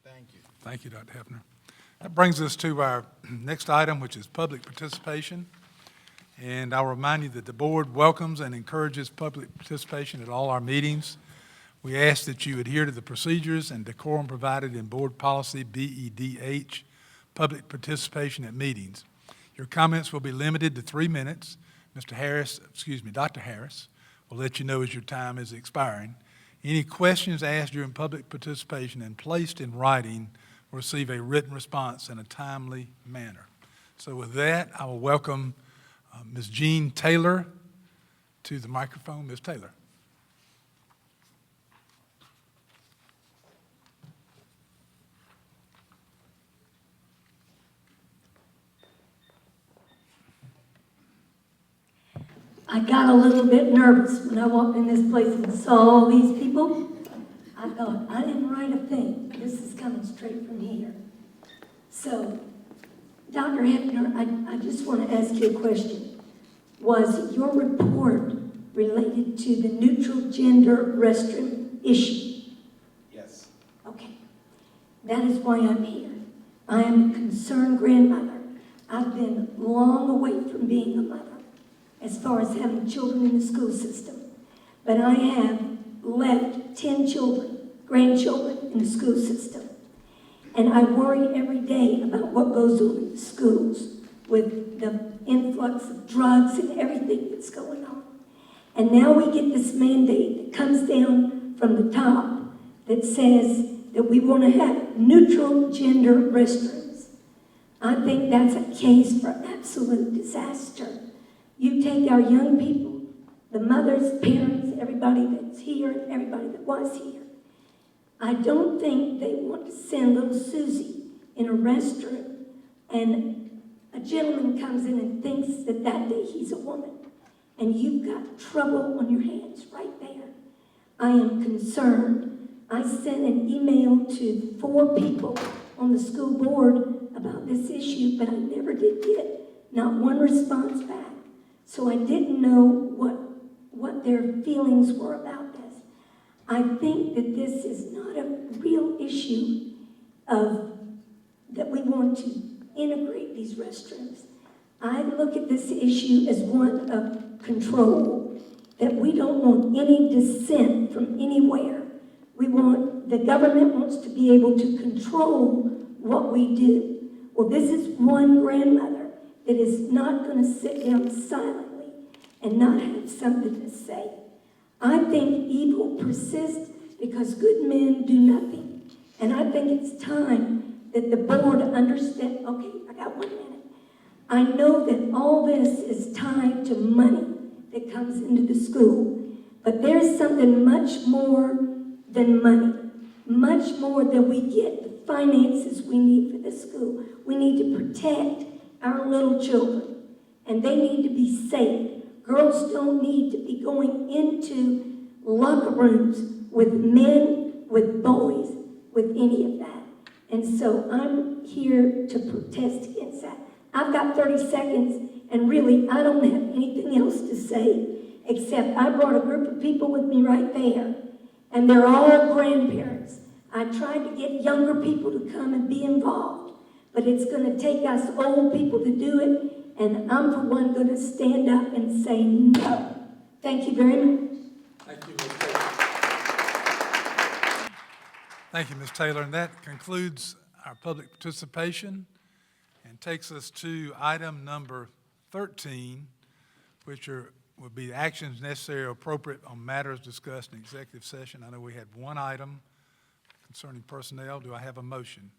Thank you. Thank you, Dr. Hefner. That brings us to our next item, which is public participation. And I'll remind you that the board welcomes and encourages public participation at all our meetings. We ask that you adhere to the procedures and decorum provided in Board Policy BEDH, public participation at meetings. Your comments will be limited to 3 minutes. Dr. Harris will let you know as your time is expiring. Any questions asked during public participation and placed in writing will receive a written response in a timely manner. So with that, I will welcome Ms. Jean Taylor to the microphone. Ms. Taylor. I got a little bit nervous when I walked in this place and saw all these people. I thought, I didn't write a thing. This is coming straight from here. So, Dr. Hefner, I just want to ask you a question. Was your report related to the neutral gender restroom issue? Yes. Okay. That is why I'm here. I am a concerned grandmother. I've been long away from being a mother, as far as having children in the school system. But I have left 10 children, grandchildren in the school system. And I worry every day about what goes on in the schools with the influx of drugs and everything that's going on. And now we get this mandate that comes down from the top that says that we want to have neutral gender restrooms. I think that's a case for absolute disaster. You take our young people, the mothers, parents, everybody that's here, and everybody that was here. I don't think they want to send little Susie in a restroom and a gentleman comes in and thinks that that day he's a woman. And you've got trouble on your hands right there. I am concerned. I sent an email to 4 people on the school board about this issue, but I never did get not one response back. So I didn't know what their feelings were about this. I think that this is not a real issue of that we want to integrate these restrooms. I look at this issue as one of control, that we don't want any dissent from anywhere. The government wants to be able to control what we do. Well, this is one grandmother that is not going to sit down silently and not have something to say. I think evil persists because good men do nothing. And I think it's time that the board understand. Okay, I got 1 minute. I know that all this is tied to money that comes into the school, but there's something much more than money, much more than we get the finances we need for the school. We need to protect our little children, and they need to be safe. Girls don't need to be going into locker rooms with men, with boys, with any of that. And so I'm here to protest against that. I've got 30 seconds, and really, I don't have anything else to say, except I brought a group of people with me right there, and they're all grandparents. I tried to get younger people to come and be involved, but it's going to take us old people to do it, and I'm, for one, going to stand up and say no. Thank you very much. Thank you, Ms. Taylor. Thank you, Ms. Taylor. And that concludes our public participation and takes us to item number 13, which would be actions necessary or appropriate on matters discussed in executive session. I know we had one item concerning personnel. Do I have a motion?